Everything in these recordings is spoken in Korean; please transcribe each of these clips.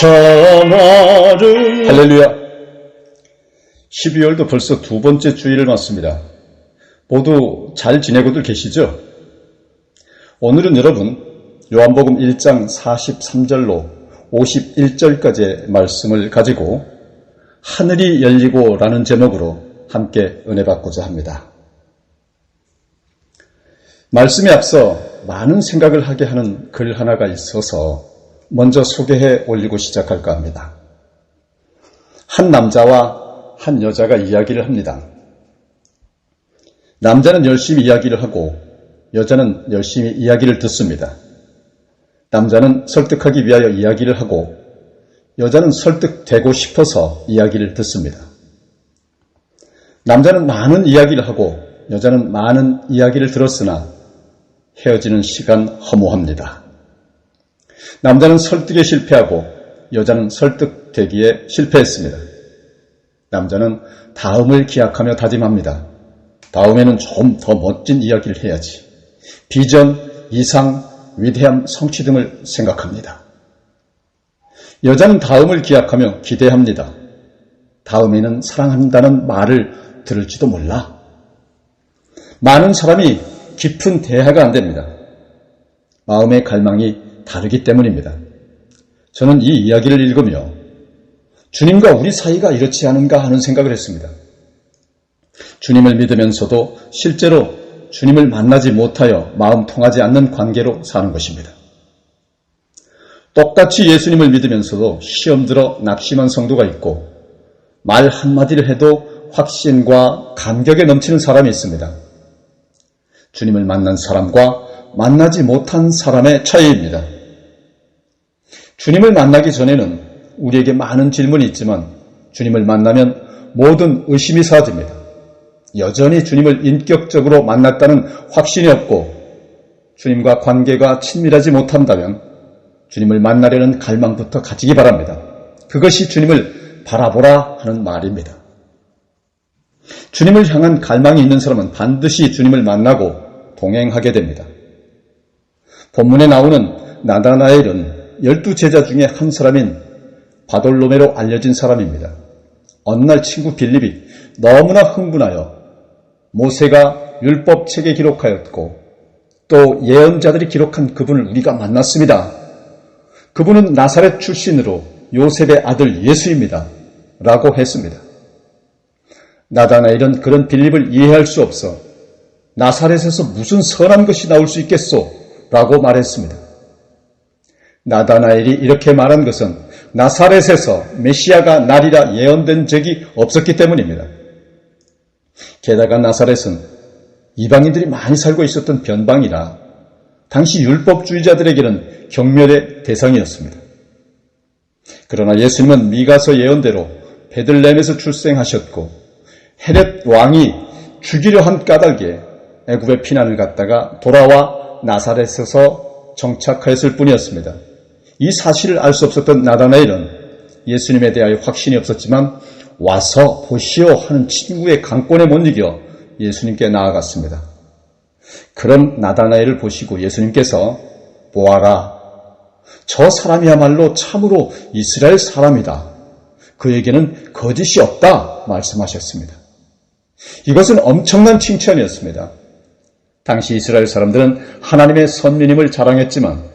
참아를 할렐루야. 12월도 벌써 두 번째 주일을 맞습니다. 모두 잘 지내고들 계시죠? 오늘은 여러분 요한복음 1장 43절로 51절까지의 말씀을 가지고 하늘이 열리고 라는 제목으로 함께 은혜 받고자 합니다. 말씀에 앞서 많은 생각을 하게 하는 글 하나가 있어서 먼저 소개해 올리고 시작할까 합니다. 한 남자와 한 여자가 이야기를 합니다. 남자는 열심히 이야기를 하고 여자는 열심히 이야기를 듣습니다. 남자는 설득하기 위하여 이야기를 하고 여자는 설득되고 싶어서 이야기를 듣습니다. 남자는 많은 이야기를 하고 여자는 많은 이야기를 들었으나 헤어지는 시간 허무합니다. 남자는 설득에 실패하고 여자는 설득되기에 실패했습니다. 남자는 다음을 기약하며 다짐합니다. 다음에는 좀 더 멋진 이야기를 해야지. 비전, 이상, 위대함, 성취 등을 생각합니다. 여자는 다음을 기약하며 기대합니다. 다음에는 사랑한다는 말을 들을지도 몰라. 많은 사람이 깊은 대화가 안 됩니다. 마음의 갈망이 다르기 때문입니다. 저는 이 이야기를 읽으며 주님과 우리 사이가 이렇지 않은가 하는 생각을 했습니다. 주님을 믿으면서도 실제로 주님을 만나지 못하여 마음 통하지 않는 관계로 사는 것입니다. 똑같이 예수님을 믿으면서도 시험 들어 낙심한 성도가 있고 말 한마디를 해도 확신과 감격에 넘치는 사람이 있습니다. 주님을 만난 사람과 만나지 못한 사람의 차이입니다. 주님을 만나기 전에는 우리에게 많은 질문이 있지만 주님을 만나면 모든 의심이 사라집니다. 여전히 주님을 인격적으로 만났다는 확신이 없고 주님과 관계가 친밀하지 못한다면 주님을 만나려는 갈망부터 가지기 바랍니다. 그것이 주님을 바라보라 하는 말입니다. 주님을 향한 갈망이 있는 사람은 반드시 주님을 만나고 동행하게 됩니다. 본문에 나오는 나다나엘은 12제자 중에 한 사람인 바돌로메로 알려진 사람입니다. 어느 날 친구 빌립이 너무나 흥분하여 모세가 율법책에 기록하였고 또 예언자들이 기록한 그분을 우리가 만났습니다. 그분은 나사렛 출신으로 요셉의 아들 예수입니다. 라고 했습니다. 나다나엘은 그런 빌립을 이해할 수 없어 나사렛에서 무슨 선한 것이 나올 수 있겠소? 라고 말했습니다. 나다나엘이 이렇게 말한 것은 나사렛에서 메시아가 나리라 예언된 적이 없었기 때문입니다. 게다가 나사렛은 이방인들이 많이 살고 있었던 변방이라 당시 율법주의자들에게는 경멸의 대상이었습니다. 그러나 예수님은 미가서 예언대로 베들레헴에서 출생하셨고 헤롯 왕이 죽이려 한 까닭에 애굽에 피난을 갔다가 돌아와 나사렛에서 정착하였을 뿐이었습니다. 이 사실을 알 수 없었던 나다나엘은 예수님에 대하여 확신이 없었지만 와서 보시오 하는 친구의 강권에 못 이겨 예수님께 나아갔습니다. 그런 나다나엘을 보시고 예수님께서 보아라, 저 사람이야말로 참으로 이스라엘 사람이다. 그에게는 거짓이 없다 말씀하셨습니다. 이것은 엄청난 칭찬이었습니다. 당시 이스라엘 사람들은 하나님의 선민임을 자랑했지만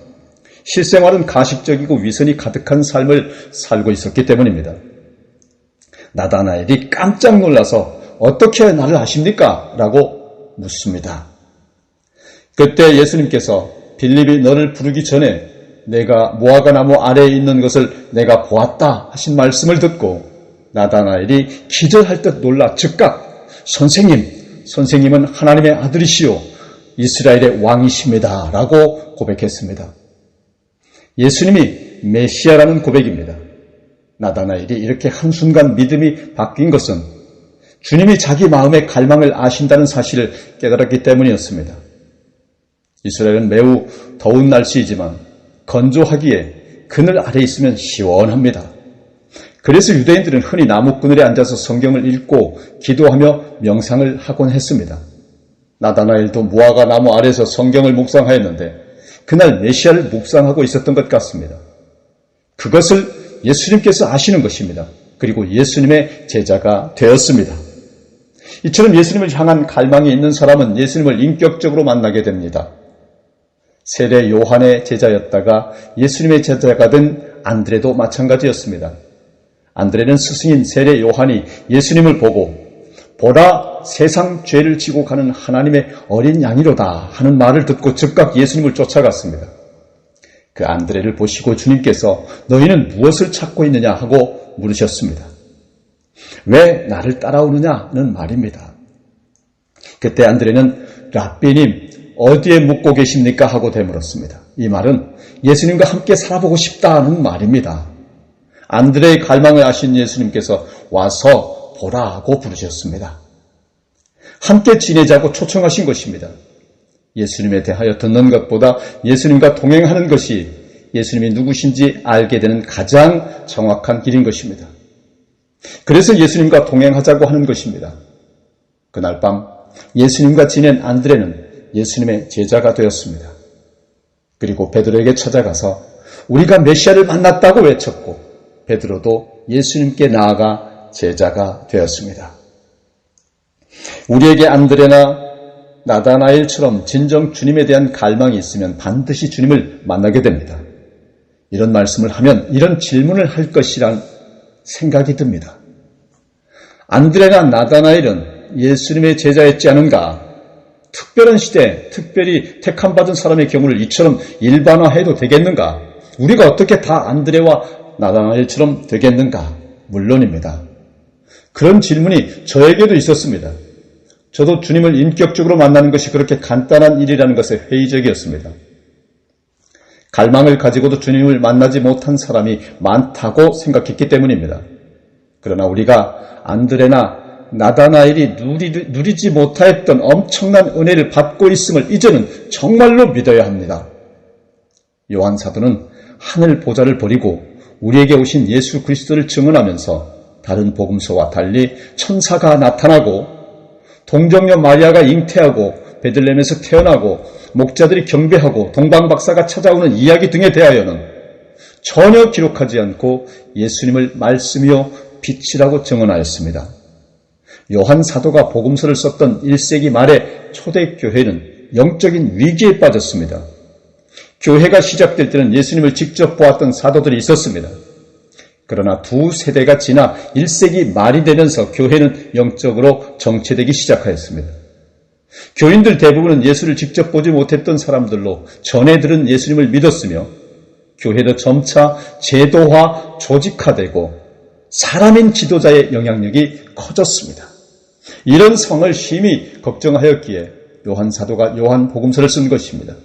실생활은 가식적이고 위선이 가득한 삶을 살고 있었기 때문입니다. 나다나엘이 깜짝 놀라서 어떻게 나를 아십니까? 라고 묻습니다. 그때 예수님께서 빌립이 너를 부르기 전에 내가 무화과 나무 아래에 있는 것을 내가 보았다 하신 말씀을 듣고 나다나엘이 기절할 듯 놀라 즉각 선생님은 하나님의 아들이시오 이스라엘의 왕이십니다. 라고 고백했습니다. 예수님이 메시아라는 고백입니다. 나다나엘이 이렇게 한순간 믿음이 바뀐 것은 주님이 자기 마음의 갈망을 아신다는 사실을 깨달았기 때문이었습니다. 이스라엘은 매우 더운 날씨이지만 건조하기에 그늘 아래 있으면 시원합니다. 그래서 유대인들은 흔히 나무 그늘에 앉아서 성경을 읽고 기도하며 명상을 하곤 했습니다. 나다나엘도 무화과 나무 아래서 성경을 묵상하였는데 그날 메시아를 묵상하고 있었던 것 같습니다. 그것을 예수님께서 아시는 것입니다. 그리고 예수님의 제자가 되었습니다. 이처럼 예수님을 향한 갈망이 있는 사람은 예수님을 인격적으로 만나게 됩니다. 세례 요한의 제자였다가 예수님의 제자가 된 안드레도 마찬가지였습니다. 안드레는 스승인 세례 요한이 예수님을 보고 보라 세상 죄를 지고 가는 하나님의 어린 양이로다 하는 말을 듣고 즉각 예수님을 쫓아갔습니다. 그 안드레를 보시고 주님께서 너희는 무엇을 찾고 있느냐 하고 물으셨습니다. 왜 나를 따라오느냐는 말입니다. 그때 안드레는 랍비님 어디에 묵고 계십니까 하고 되물었습니다. 이 말은 예수님과 함께 살아보고 싶다는 말입니다. 안드레의 갈망을 아신 예수님께서 와서 보라고 부르셨습니다. 함께 지내자고 초청하신 것입니다. 예수님에 대하여 듣는 것보다 예수님과 동행하는 것이 예수님이 누구신지 알게 되는 가장 정확한 길인 것입니다. 그래서 예수님과 동행하자고 하는 것입니다. 그날 밤 예수님과 지낸 안드레는 예수님의 제자가 되었습니다. 그리고 베드로에게 찾아가서 우리가 메시아를 만났다고 외쳤고 베드로도 예수님께 나아가 제자가 되었습니다. 우리에게 안드레나 나다나엘처럼 진정 주님에 대한 갈망이 있으면 반드시 주님을 만나게 됩니다. 이런 말씀을 하면 이런 질문을 할 것이란 생각이 듭니다. 안드레나 나다나엘은 예수님의 제자였지 않은가? 특별한 시대, 특별히 택함받은 사람의 경우를 이처럼 일반화해도 되겠는가? 우리가 어떻게 다 안드레와 나다나엘처럼 되겠는가? 물론입니다. 그런 질문이 저에게도 있었습니다. 저도 주님을 인격적으로 만나는 것이 그렇게 간단한 일이라는 것에 회의적이었습니다. 갈망을 가지고도 주님을 만나지 못한 사람이 많다고 생각했기 때문입니다. 그러나 우리가 안드레나 나다나엘이 누리지 못하였던 엄청난 은혜를 받고 있음을 이제는 정말로 믿어야 합니다. 요한 사도는 하늘 보좌를 버리고 우리에게 오신 예수 그리스도를 증언하면서 다른 복음서와 달리 천사가 나타나고 동정녀 마리아가 잉태하고 베들레헴에서 태어나고 목자들이 경배하고 동방박사가 찾아오는 이야기 등에 대하여는 전혀 기록하지 않고 예수님을 말씀이요 빛이라고 증언하였습니다. 요한 사도가 복음서를 썼던 1세기 말의 초대교회는 영적인 위기에 빠졌습니다. 교회가 시작될 때는 예수님을 직접 보았던 사도들이 있었습니다. 그러나 두 세대가 지나 1세기 말이 되면서 교회는 영적으로 정체되기 시작하였습니다. 교인들 대부분은 예수를 직접 보지 못했던 사람들로 전해 들은 예수님을 믿었으며 교회도 점차 제도화, 조직화되고 사람인 지도자의 영향력이 커졌습니다. 이런 상황을 심히 걱정하였기에 요한 사도가 요한 복음서를 쓴 것입니다.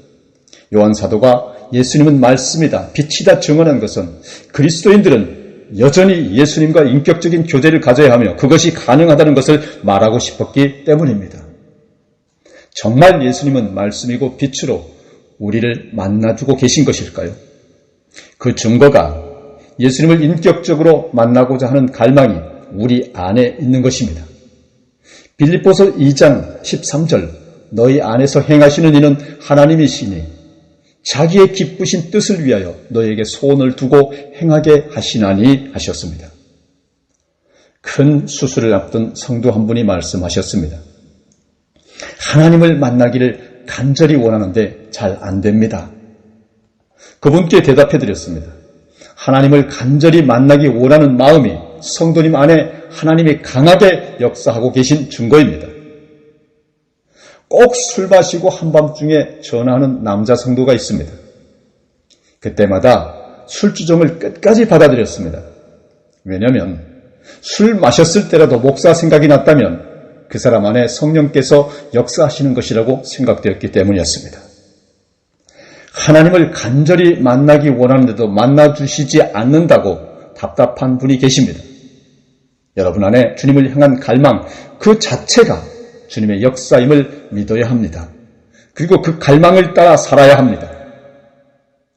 요한 사도가 예수님은 말씀이다, 빛이다 증언한 것은 그리스도인들은 여전히 예수님과 인격적인 교제를 가져야 하며 그것이 가능하다는 것을 말하고 싶었기 때문입니다. 정말 예수님은 말씀이고 빛으로 우리를 만나주고 계신 것일까요? 그 증거가 예수님을 인격적으로 만나고자 하는 갈망이 우리 안에 있는 것입니다. 빌립보서 2장 13절 너희 안에서 행하시는 이는 하나님이시니 자기의 기쁘신 뜻을 위하여 너희에게 소원을 두고 행하게 하시나니 하셨습니다. 큰 수술을 앞둔 성도 한 분이 말씀하셨습니다. 하나님을 만나기를 간절히 원하는데 잘 안 됩니다. 그분께 대답해 드렸습니다. 하나님을 간절히 만나기 원하는 마음이 성도님 안에 하나님이 강하게 역사하고 계신 증거입니다. 꼭 술 마시고 한밤중에 전화하는 남자 성도가 있습니다. 그때마다 술주정을 끝까지 받아들였습니다. 왜냐하면 술 마셨을 때라도 목사 생각이 났다면 그 사람 안에 성령께서 역사하시는 것이라고 생각되었기 때문이었습니다. 하나님을 간절히 만나기 원하는데도 만나주시지 않는다고 답답한 분이 계십니다. 여러분 안에 주님을 향한 갈망 그 자체가 주님의 역사임을 믿어야 합니다. 그리고 그 갈망을 따라 살아야 합니다.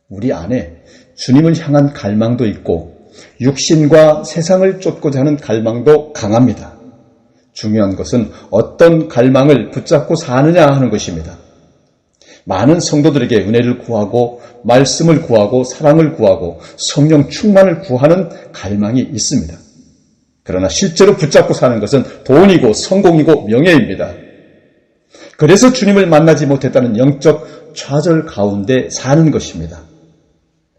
우리 안에 주님을 향한 갈망도 있고 육신과 세상을 쫓고자 하는 갈망도 강합니다. 중요한 것은 어떤 갈망을 붙잡고 사느냐 하는 것입니다. 많은 성도들에게 은혜를 구하고 말씀을 구하고 사랑을 구하고 성령 충만을 구하는 갈망이 있습니다. 그러나 실제로 붙잡고 사는 것은 돈이고 성공이고 명예입니다. 그래서 주님을 만나지 못했다는 영적 좌절 가운데 사는 것입니다.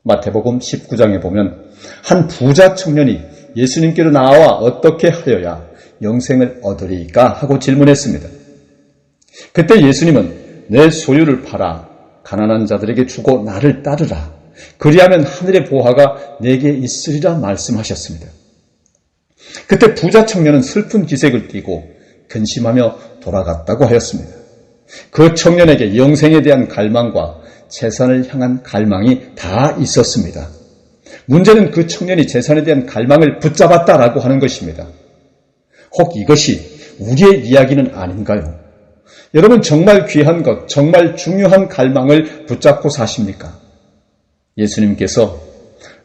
마태복음 19장에 보면 한 부자 청년이 예수님께로 나와 어떻게 하여야 영생을 얻으리까 하고 질문했습니다. 그때 예수님은 내 소유를 팔아 가난한 자들에게 주고 나를 따르라. 그리하면 하늘의 보화가 내게 있으리라 말씀하셨습니다. 그때 부자 청년은 슬픈 기색을 띠고 근심하며 돌아갔다고 하였습니다. 그 청년에게 영생에 대한 갈망과 재산을 향한 갈망이 다 있었습니다. 문제는 그 청년이 재산에 대한 갈망을 붙잡았다라고 하는 것입니다. 혹 이것이 우리의 이야기는 아닌가요? 여러분 정말 귀한 것, 정말 중요한 갈망을 붙잡고 사십니까? 예수님께서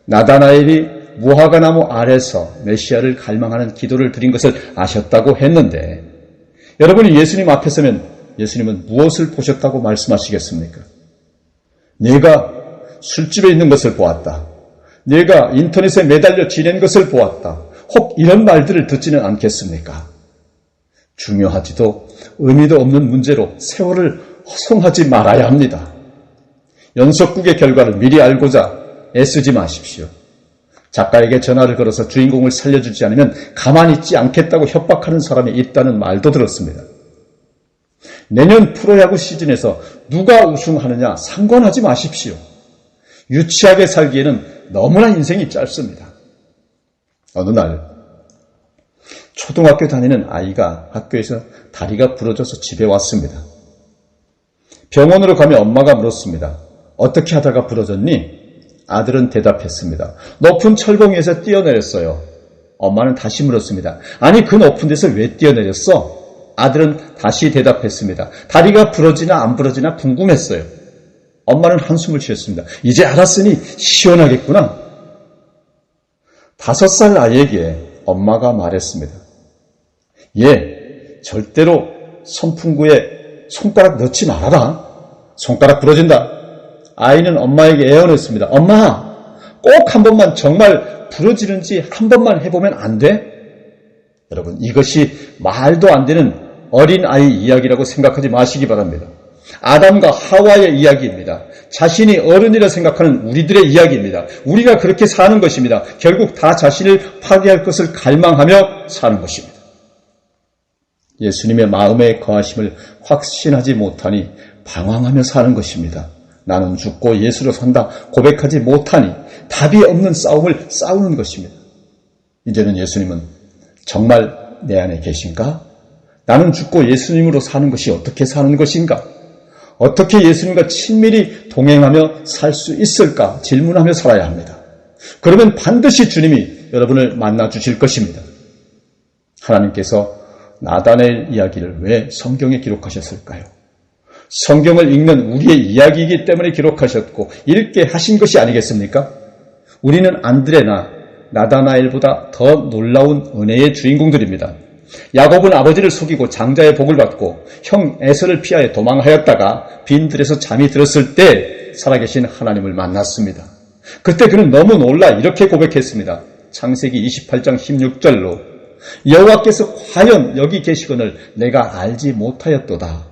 나다나엘이 무화과나무 아래서 메시아를 갈망하는 기도를 드린 것을 아셨다고 했는데 여러분이 예수님 앞에 서면 예수님은 무엇을 보셨다고 말씀하시겠습니까? 내가 술집에 있는 것을 보았다. 내가 인터넷에 매달려 지낸 것을 보았다. 혹 이런 말들을 듣지는 않겠습니까? 중요하지도 의미도 없는 문제로 세월을 허송하지 말아야 합니다. 연속극의 결과를 미리 알고자 애쓰지 마십시오. 작가에게 전화를 걸어서 주인공을 살려주지 않으면 가만히 있지 않겠다고 협박하는 사람이 있다는 말도 들었습니다. 내년 프로야구 시즌에서 누가 우승하느냐 상관하지 마십시오. 유치하게 살기에는 너무나 인생이 짧습니다. 어느 날 초등학교 다니는 아이가 학교에서 다리가 부러져서 집에 왔습니다. 병원으로 가며 엄마가 물었습니다. 어떻게 하다가 부러졌니? 아들은 대답했습니다. 높은 철봉 위에서 뛰어내렸어요. 엄마는 다시 물었습니다. 아니 그 높은 데서 왜 뛰어내렸어? 아들은 다시 대답했습니다. 다리가 부러지나 안 부러지나 궁금했어요. 엄마는 한숨을 쉬었습니다. 이제 알았으니 시원하겠구나. 5살 아이에게 엄마가 말했습니다. 얘 절대로 선풍구에 손가락 넣지 말아라. 손가락 부러진다. 아이는 엄마에게 애원했습니다. 엄마, 꼭 한 번만 정말 부러지는지 한 번만 해보면 안 돼? 여러분, 이것이 말도 안 되는 어린아이 이야기라고 생각하지 마시기 바랍니다. 아담과 하와의 이야기입니다. 자신이 어른이라 생각하는 우리들의 이야기입니다. 우리가 그렇게 사는 것입니다. 결국 다 자신을 파괴할 것을 갈망하며 사는 것입니다. 예수님의 마음에 거하심을 확신하지 못하니 방황하며 사는 것입니다. 나는 죽고 예수로 산다 고백하지 못하니 답이 없는 싸움을 싸우는 것입니다. 이제는 예수님은 정말 내 안에 계신가? 나는 죽고 예수님으로 사는 것이 어떻게 사는 것인가? 어떻게 예수님과 친밀히 동행하며 살 수 있을까? 질문하며 살아야 합니다. 그러면 반드시 주님이 여러분을 만나 주실 것입니다. 하나님께서 나다나엘 이야기를 왜 성경에 기록하셨을까요? 성경을 읽는 우리의 이야기이기 때문에 기록하셨고 읽게 하신 것이 아니겠습니까? 우리는 안드레나 나다나엘보다 더 놀라운 은혜의 주인공들입니다. 야곱은 아버지를 속이고 장자의 복을 받고 형 에서를 피하여 도망하였다가 빈들에서 잠이 들었을 때 살아계신 하나님을 만났습니다. 그때 그는 너무 놀라 이렇게 고백했습니다. 창세기 28장 16절로 여호와께서 과연 여기 계시거늘 내가 알지 못하였도다.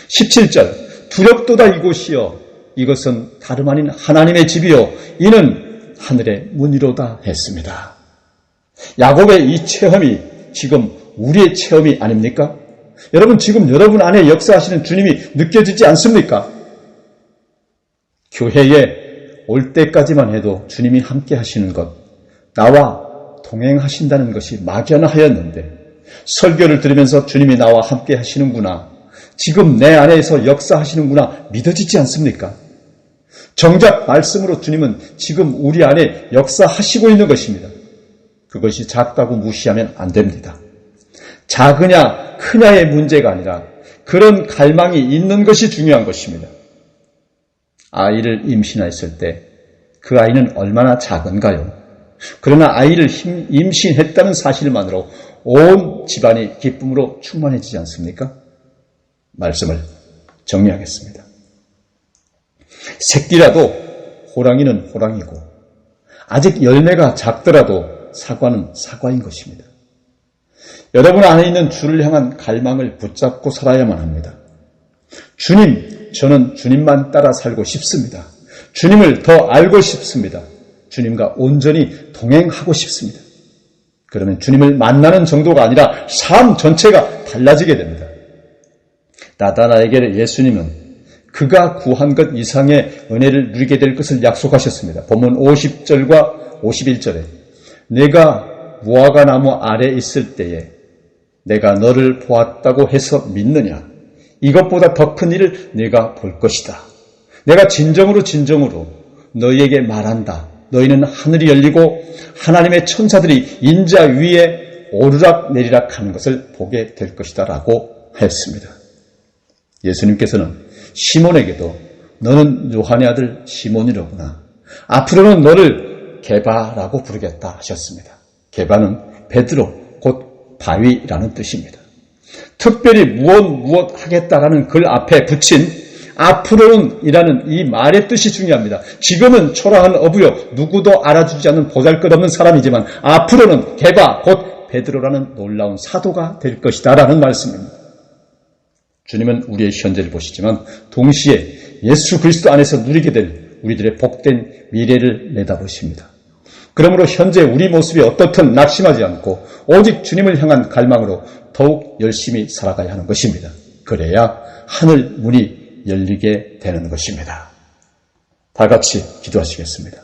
17절 두렵도다 이곳이여 이것은 다름 아닌 하나님의 집이요 이는 하늘의 문이로다 했습니다. 야곱의 이 체험이 지금 우리의 체험이 아닙니까? 여러분 지금 여러분 안에 역사하시는 주님이 느껴지지 않습니까? 교회에 올 때까지만 해도 주님이 함께 하시는 것, 나와 동행하신다는 것이 막연하였는데 설교를 들으면서 주님이 나와 함께 하시는구나, 지금 내 안에서 역사하시는구나 믿어지지 않습니까? 정작 말씀으로 주님은 지금 우리 안에 역사하시고 있는 것입니다. 그것이 작다고 무시하면 안 됩니다. 작으냐 크냐의 문제가 아니라 그런 갈망이 있는 것이 중요한 것입니다. 아이를 임신했을 때 그 아이는 얼마나 작은가요? 그러나 아이를 임신했다는 사실만으로 온 집안이 기쁨으로 충만해지지 않습니까? 말씀을 정리하겠습니다. 새끼라도 호랑이는 호랑이고 아직 열매가 작더라도 사과는 사과인 것입니다. 여러분 안에 있는 주를 향한 갈망을 붙잡고 살아야만 합니다. 주님, 저는 주님만 따라 살고 싶습니다. 주님을 더 알고 싶습니다. 주님과 온전히 동행하고 싶습니다. 그러면 주님을 만나는 정도가 아니라 삶 전체가 달라지게 됩니다. 나다나에게 예수님은 그가 구한 것 이상의 은혜를 누리게 될 것을 약속하셨습니다. 본문 50절과 51절에 내가 무화과 나무 아래 있을 때에 내가 너를 보았다고 해서 믿느냐? 이것보다 더 큰 일을 내가 볼 것이다. 내가 진정으로 너희에게 말한다. 너희는 하늘이 열리고 하나님의 천사들이 인자 위에 오르락 내리락 하는 것을 보게 될 것이다 라고 하였습니다. 예수님께서는 시몬에게도 너는 요한의 아들 시몬이로구나. 앞으로는 너를 게바라고 부르겠다 하셨습니다. 게바는 베드로 곧 바위라는 뜻입니다. 특별히 무엇 하겠다라는 글 앞에 붙인 앞으로는 이라는 이 말의 뜻이 중요합니다. 지금은 초라한 어부요 누구도 알아주지 않는 보잘것없는 사람이지만 앞으로는 게바 곧 베드로라는 놀라운 사도가 될 것이다 라는 말씀입니다. 주님은 우리의 현재를 보시지만 동시에 예수 그리스도 안에서 누리게 될 우리들의 복된 미래를 내다보십니다. 그러므로 현재 우리 모습이 어떻든 낙심하지 않고 오직 주님을 향한 갈망으로 더욱 열심히 살아가야 하는 것입니다. 그래야 하늘 문이 열리게 되는 것입니다. 다 같이 기도하시겠습니다.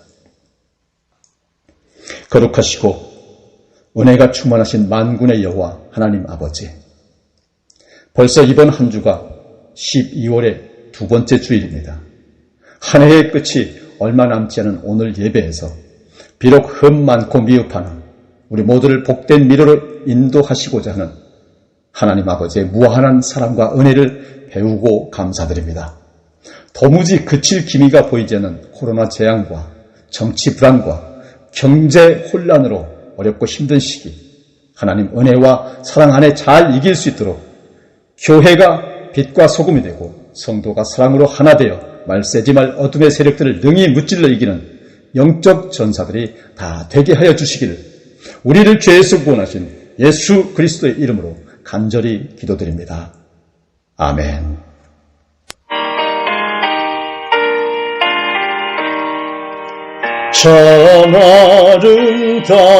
거룩하시고 은혜가 충만하신 만군의 여호와 하나님 아버지, 벌써 이번 한 주가 12월의 두 번째 주일입니다. 한 해의 끝이 얼마 남지 않은 오늘 예배에서 비록 흠 많고 미흡하나 우리 모두를 복된 미래로 인도하시고자 하는 하나님 아버지의 무한한 사랑과 은혜를 배우고 감사드립니다. 도무지 그칠 기미가 보이지 않는 코로나 재앙과 정치 불안과 경제 혼란으로 어렵고 힘든 시기, 하나님 은혜와 사랑 안에 잘 이길 수 있도록 교회가 빛과 소금이 되고 성도가 사랑으로 하나 되어 말세지 말 어둠의 세력들을 능히 무찔러 이기는 영적 전사들이 다 되게 하여 주시기를 우리를 죄에서 구원하신 예수 그리스도의 이름으로 간절히 기도드립니다. 아멘. 참 아름다워라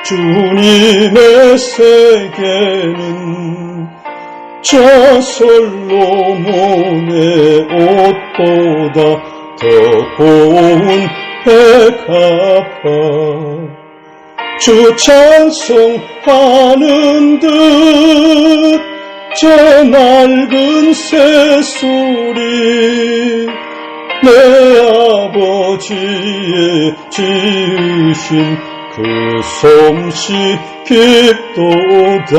주님의 세계는 저 솔로몬의 옷보다 더 고운 백합화 주 찬송하는 듯 저 낡은 새소리 내 아버지의 지으신 그 솜씨 깊도다.